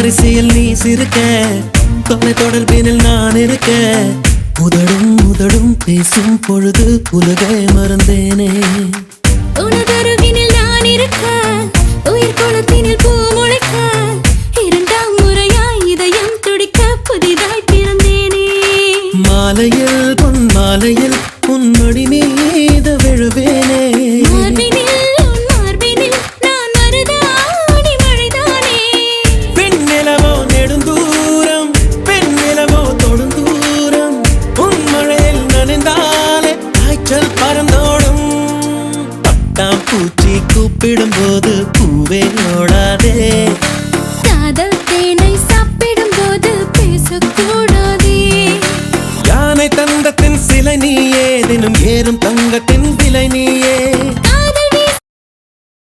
வரிசையில் நீ சிரிக்க, தொலை தொடர்பினில் நான் இருக்க, உதடும் உதடும் பேசும் பொழுது உலகை மறந்தேனே. உனதருகினில் நான் இருக்க, உயிர் குளத்தினில் பூ முளைக்க, இரண்டாம் முறையாய் இதயம் துடிக்க புதிதாய் பிறந்தேனே. மாலையில் பொன் மாலையில் உன் மடி மீது விழுவேனே. நான் மருதாணி மழைதானே. பெண்ணிலவோ நெடுந்தூரம், பெண்ணிலவோ தொடுந்தூரம், உன் மழையில் நனைந்தாலே காய்ச்சல் பறந்தோடும். பட்டாம் பூச்சி கூப்பிடும் போது பூவே ஓடாதே. காதல் தேனை சாப்பிடும் போது பேசக்கூடாதே. யானை தங்கத்தின் சிலை நீயே, தினம் ஏறும் தங்கத்தின் விலை நீயே.